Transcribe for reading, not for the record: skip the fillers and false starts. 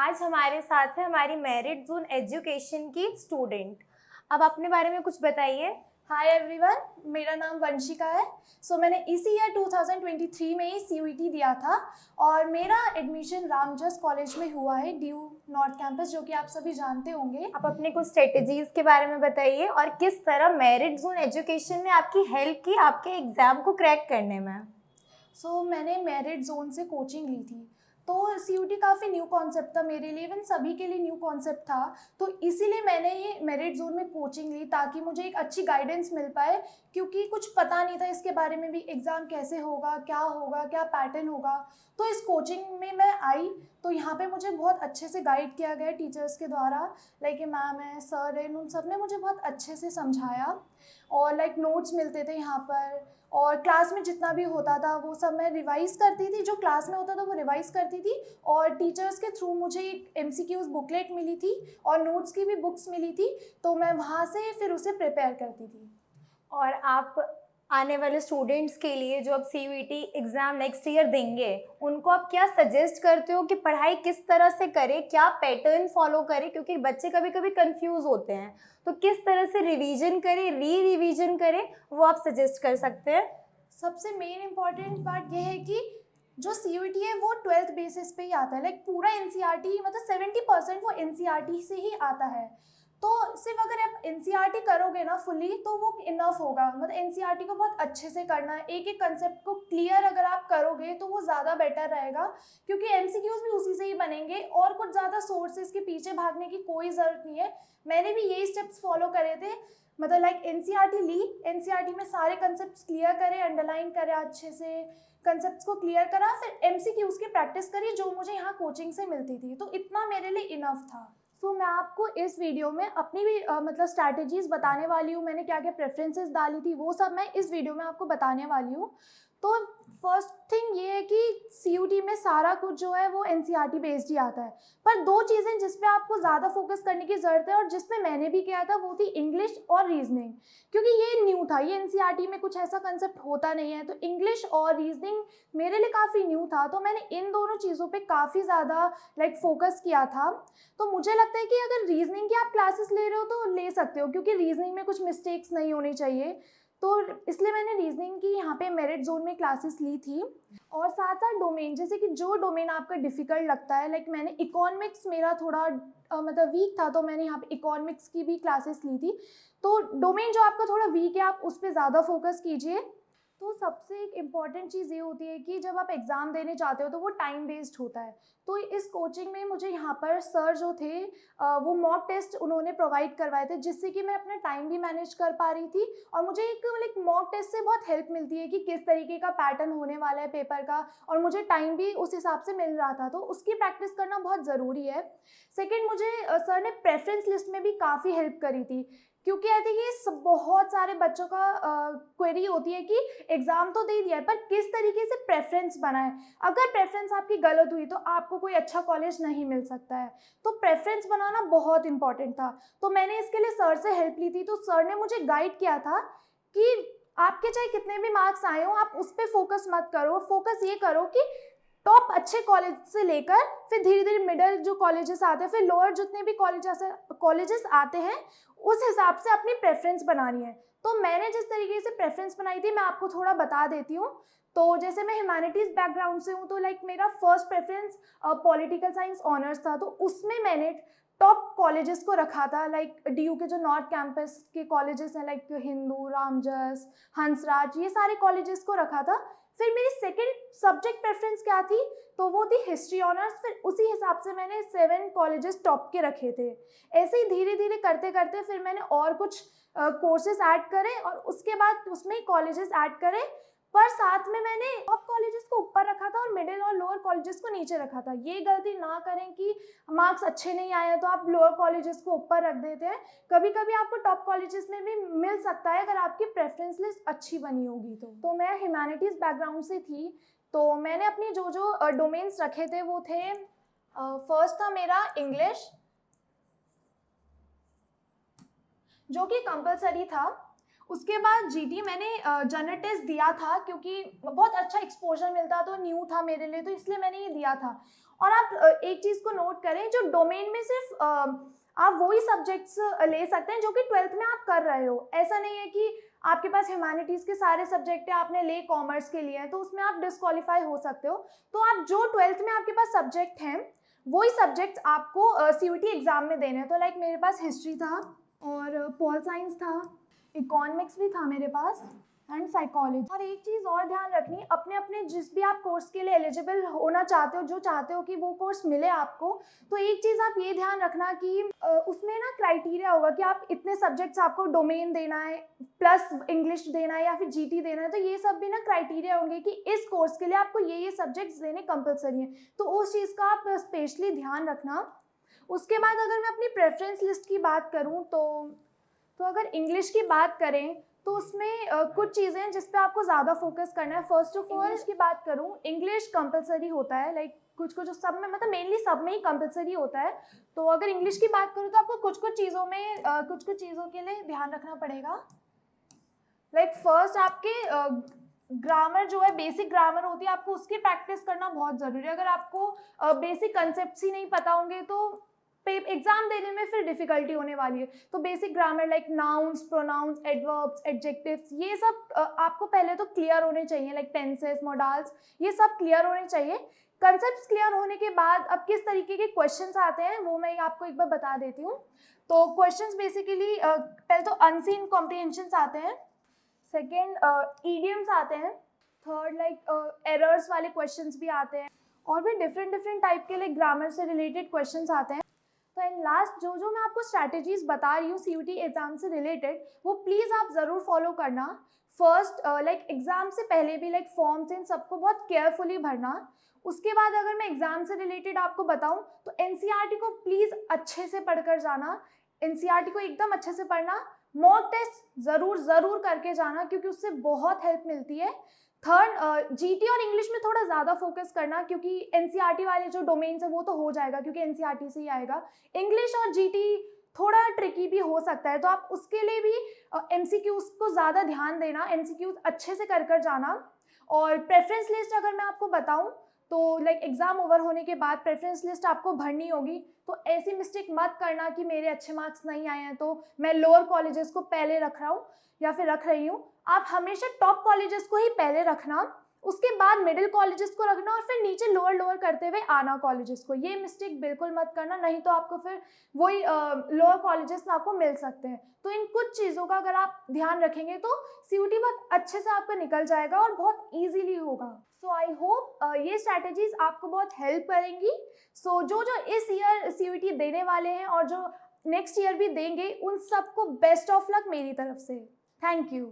आज हमारे साथ है हमारी मेरिट जोन एजुकेशन की स्टूडेंट। अब अपने बारे में कुछ बताइए। हाय एवरीवन, मेरा नाम वंशिका है। मैंने इसी ईयर 2023 में ही CUET दिया था और मेरा एडमिशन रामजस कॉलेज में हुआ है, ड्यू नॉर्थ कैंपस, जो कि आप सभी जानते होंगे। आप अपने कुछ स्ट्रेटजीज के बारे में बताइए और किस तरह मेरिट जोन एजुकेशन ने आपकी हेल्प की आपके एग्जाम को क्रैक करने में। मैंने मेरिट जोन से कोचिंग ली थी। तो CUET काफ़ी न्यू कॉन्सेप्ट था मेरे लिए, इवन सभी के लिए न्यू कॉन्सेप्ट था। तो इसीलिए मैंने ये मेरिट जोन में कोचिंग ली ताकि मुझे एक अच्छी गाइडेंस मिल पाए, क्योंकि कुछ पता नहीं था इसके बारे में भी, एग्ज़ाम कैसे होगा, क्या पैटर्न होगा। तो इस कोचिंग में मैं आई तो यहाँ पे मुझे बहुत अच्छे से गाइड किया गया टीचर्स के द्वारा। लाइक मैम है, सर है, उन सब ने मुझे बहुत अच्छे से समझाया और नोट्स मिलते थे यहाँ पर। और क्लास में जितना भी होता था वो सब मैं रिवाइज़ करती थी, जो क्लास में होता था वो रिवाइज़ करती थी। और टीचर्स के थ्रू मुझे एक MCQs बुकलेट मिली थी और नोट्स की भी बुक्स मिली थी, तो मैं वहाँ से फिर उसे प्रिपेयर करती थी। और आप आने वाले स्टूडेंट्स के लिए जो अब CUET एग्ज़ाम नेक्स्ट ईयर देंगे, उनको आप क्या सजेस्ट करते हो कि पढ़ाई किस तरह से करें, क्या पैटर्न फॉलो करें? क्योंकि बच्चे कभी कभी कंफ्यूज होते हैं, तो किस तरह से रिवीजन करें, रिवीजन करें, वो आप सजेस्ट कर सकते हैं। सबसे मेन इम्पॉर्टेंट पार्ट ये है कि जो CUET है वो 12th बेसिस पे ही आता है। पूरा NCERT, मतलब 70% वो NCERT से ही आता है। तो सिर्फ अगर आप NCERT करोगे ना फुली तो वो इनफ होगा। मतलब NCERT को बहुत अच्छे से करना है, एक एक कंसेप्ट को क्लियर अगर आप करोगे तो वो ज़्यादा बेटर रहेगा, क्योंकि MCQs भी उसी से ही बनेंगे और कुछ ज़्यादा सोर्सेज के पीछे भागने की कोई ज़रूरत नहीं है। मैंने भी यही स्टेप्स फॉलो करे थे। मतलब NCERT ली, NCERT में सारे कंसेप्ट क्लियर करे, अंडरलाइन करे, अच्छे से कंसेप्ट्स को क्लियर करा, फिर MCQs की प्रैक्टिस करी जो मुझे यहाँ कोचिंग से मिलती थी। तो इतना मेरे लिए इनफ था। मैं आपको इस वीडियो में अपनी भी मतलब स्ट्रैटेजीज बताने वाली हूँ। मैंने क्या क्या प्रेफरेंसेस डाली थी वो सब मैं इस वीडियो में आपको बताने वाली हूँ। तो फर्स्ट थिंग ये है कि CUET में सारा कुछ जो है वो NCERT बेस्ड ही आता है, पर दो चीज़ें जिस पे आपको ज़्यादा फोकस करने की ज़रूरत है और जिसमें मैंने भी किया था वो थी इंग्लिश और रीजनिंग, क्योंकि ये न्यू था, ये NCERT में कुछ ऐसा कंसेप्ट होता नहीं है। तो इंग्लिश और रीजनिंग मेरे लिए काफ़ी न्यू था, तो मैंने इन दोनों चीज़ों पे काफ़ी ज़्यादा फोकस किया था। तो मुझे लगता है कि अगर रीजनिंग की आप क्लासेस ले रहे हो तो ले सकते हो, क्योंकि रीजनिंग में कुछ मिस्टेक्स नहीं होनी चाहिए। तो इसलिए मैंने रीजनिंग की यहाँ पे मेरिट जोन में क्लासेस ली थी। और साथ साथ डोमेन, जैसे कि जो डोमेन आपका डिफ़िकल्ट लगता है, मैंने इकोनॉमिक्स मेरा थोड़ा मतलब वीक था, तो मैंने यहाँ पे इकोनॉमिक्स की भी क्लासेस ली थी। तो डोमेन जो आपका थोड़ा वीक है आप उस पर ज़्यादा फोकस कीजिए। तो सबसे एक इम्पॉर्टेंट चीज़ ये होती है कि जब आप एग्ज़ाम देने जाते हो तो वो टाइम बेस्ड होता है। तो इस कोचिंग में मुझे यहाँ पर सर जो थे वो मॉक टेस्ट उन्होंने प्रोवाइड करवाए थे, जिससे कि मैं अपना टाइम भी मैनेज कर पा रही थी। और मुझे एक मॉक टेस्ट से बहुत हेल्प मिलती है कि किस तरीके का पैटर्न होने वाला है पेपर का, और मुझे टाइम भी उस हिसाब से मिल रहा था, तो उसकी प्रैक्टिस करना बहुत ज़रूरी है। सेकेंड, मुझे सर ने प्रेफरेंस लिस्ट में भी काफ़ी हेल्प करी थी, क्योंकि आई थिंक ये बहुत सारे बच्चों का क्वेरी होती है कि एग्ज़ाम तो दे दिया है पर किस तरीके से प्रेफरेंस बनाए। अगर प्रेफरेंस आपकी गलत हुई तो आपको कोई अच्छा कॉलेज नहीं मिल सकता है। तो प्रेफरेंस बनाना बहुत इंपॉर्टेंट था। तो मैंने इसके लिए सर से हेल्प ली थी। तो सर ने मुझे गाइड किया था कि आपके चाहे कितने भी मार्क्स आए हो आप उस पर फोकस मत करो, फोकस ये करो कि टॉप अच्छे कॉलेज से लेकर फिर धीरे धीरे मिडल जो कॉलेजेस आते हैं, फिर लोअर जितने भी कॉलेजेस आते हैं, उस हिसाब से अपनी प्रेफरेंस बनानी है। तो मैंने जिस तरीके से प्रेफरेंस बनाई थी मैं आपको थोड़ा बता देती हूँ। तो जैसे मैं ह्यूमैनिटीज़ बैकग्राउंड से हूँ, तो मेरा first preference political science honours था। तो उसमें मैंने टॉप कॉलेजेस को रखा था, DU के जो नॉर्थ कैंपस के कॉलेजेस हैं, हिंदू, रामजस, हंसराज, ये सारे कॉलेजेस को रखा था। फिर मेरी सेकंड सब्जेक्ट प्रेफरेंस क्या थी, तो वो थी हिस्ट्री ऑनर्स। फिर उसी हिसाब से मैंने 7 कॉलेजेस टॉप के रखे थे। ऐसे ही धीरे धीरे करते करते फिर मैंने और कुछ कोर्सेज ऐड करे और उसके बाद उसमें ही कॉलेजेस ऐड करे, पर साथ में मैंने टॉप कॉलेजेस को ऊपर रखा था और मिडिल और लोअर कॉलेजेस को नीचे रखा था। ये गलती ना करें कि मार्क्स अच्छे नहीं आए तो आप लोअर कॉलेजेस को ऊपर रख देते हैं। कभी कभी आपको टॉप कॉलेजेस में भी मिल सकता है अगर आपकी प्रेफरेंस लिस्ट अच्छी बनी होगी। तो मैं ह्यूमैनिटीज़ बैकग्राउंड से थी, तो मैंने अपनी जो जो डोमेन्स रखे थे वो थे, फर्स्ट था मेरा इंग्लिश, जो कि कंपलसरी था। उसके बाद जीटी मैंने जनरल टेस्ट दिया था क्योंकि बहुत अच्छा एक्सपोजर मिलता, तो न्यू था मेरे लिए, तो इसलिए मैंने ये दिया था। और आप एक चीज़ को नोट करें, जो डोमेन में सिर्फ आप वही सब्जेक्ट्स ले सकते हैं जो कि 12th में आप कर रहे हो। ऐसा नहीं है कि आपके पास ह्यूमैनिटीज़ के सारे सब्जेक्ट है, आपने ले कॉमर्स के लिए है, तो उसमें आप डिस्क्वालीफाई हो सकते हो। तो आप जो 12th में आपके पास सब्जेक्ट हैं वही सब्जेक्ट्स आपको CUET एग्ज़ाम में देने हैं। तो लाइक मेरे पास हिस्ट्री था और पॉल साइंस था, इकोनॉमिक्स भी था मेरे पास, एंड साइकोलॉजी। और एक चीज़ और ध्यान रखनी, अपने अपने जिस भी आप कोर्स के लिए एलिजिबल होना चाहते हो, जो चाहते हो कि वो कोर्स मिले आपको, तो एक चीज़ आप ये ध्यान रखना कि उसमें ना क्राइटेरिया होगा कि आप इतने सब्जेक्ट्स आपको डोमेन देना है, प्लस इंग्लिश देना है या फिर जीटी देना है। तो ये सब भी ना क्राइटेरिया होंगे कि इस कोर्स के लिए आपको ये सब्जेक्ट्स देने कंपलसरी हैं, तो उस चीज़ का आप स्पेशली ध्यान रखना। उसके बाद अगर मैं अपनी प्रेफरेंस लिस्ट की बात करूँ तो अगर इंग्लिश की बात करें तो उसमें कुछ चीज़ें हैं जिस पे आपको ज़्यादा फोकस करना है। फर्स्ट ऑफ ऑल इंग्लिश की बात करूँ, इंग्लिश कंपलसरी होता है, लाइक कुछ कुछ सब में, मतलब मेनली सब में ही कंपलसरी होता है। तो अगर इंग्लिश की बात करूँ तो आपको कुछ कुछ चीज़ों के लिए ध्यान रखना पड़ेगा। लाइक फर्स्ट आपके ग्रामर जो है, बेसिक ग्रामर होती है, आपको उसकी प्रैक्टिस करना बहुत ज़रूरी है। अगर आपको बेसिक कंसेप्ट्स ही नहीं पता होंगे तो एग्जाम देने में फिर डिफिकल्टी होने वाली है। तो basic grammar like nouns, pronouns, adverbs, adjectives, ये सब आपको पहले तो क्लियर होने चाहिए, लाइक टेंसेस, मोडाल्स, ये सब क्लियर होने चाहिए। कंसेप्ट्स क्लियर होने के बाद अब किस तरीके के क्वेश्चंस आते हैं वो मैं आपको एक बार बता देती हूँ। तो क्वेश्चंस बेसिकली पहले तो अनसीन कॉम्प्रिहेंशंस आते हैं, सेकेंड ईडियम्स आते हैं, थर्ड लाइक एरर्स वाले क्वेश्चंस भी आते हैं, और भी डिफरेंट टाइप के लाइक ग्रामर से रिलेटेड क्वेश्चंस आते हैं। तो एंड लास्ट जो मैं आपको स्ट्रैटेजीज बता रही हूँ CUET एग्जाम से रिलेटेड, वो प्लीज़ आप ज़रूर फॉलो करना। फर्स्ट लाइक एग्जाम से पहले भी लाइक फॉर्म्स इन सबको बहुत केयरफुली भरना। उसके बाद अगर मैं एग्जाम से रिलेटेड आपको बताऊँ तो NCERT को प्लीज़ अच्छे से पढ़कर जाना, NCERT को एकदम अच्छे से पढ़ना। मॉक टेस्ट ज़रूर करके जाना क्योंकि उससे बहुत हेल्प मिलती है। थर्ड जीटी और इंग्लिश में थोड़ा ज़्यादा फोकस करना क्योंकि NCERT वाले जो डोमेन्स है वो तो हो जाएगा क्योंकि NCERT से ही आएगा। इंग्लिश और जीटी थोड़ा ट्रिकी भी हो सकता है, तो आप उसके लिए भी MCQs को ज़्यादा ध्यान देना, MCQs अच्छे से कर जाना। और प्रेफरेंस लिस्ट अगर मैं आपको बताऊं तो लाइक एग्ज़ाम ओवर होने के बाद प्रेफरेंस लिस्ट आपको भरनी होगी। तो ऐसी मिस्टेक मत करना कि मेरे अच्छे मार्क्स नहीं आए हैं तो मैं लोअर कॉलेजेस को पहले रख रहा हूँ या फिर रख रही हूँ। आप हमेशा टॉप कॉलेजेस को ही पहले रखना, उसके बाद मिडिल कॉलेजेस को रखना और फिर नीचे लोअर करते हुए आना कॉलेजेस को। ये मिस्टेक बिल्कुल मत करना, नहीं तो आपको फिर वही लोअर कॉलेजेस में आपको मिल सकते हैं। तो इन कुछ चीज़ों का अगर आप ध्यान रखेंगे तो CUET बहुत अच्छे से आपका निकल जाएगा और बहुत ईजीली होगा। सो आई होप ये स्ट्रैटेजीज आपको बहुत हेल्प करेंगी। सो जो इस ईयर CUET देने वाले हैं और जो नेक्स्ट ईयर भी देंगे, उन सबको बेस्ट ऑफ लक मेरी तरफ से। Thank you.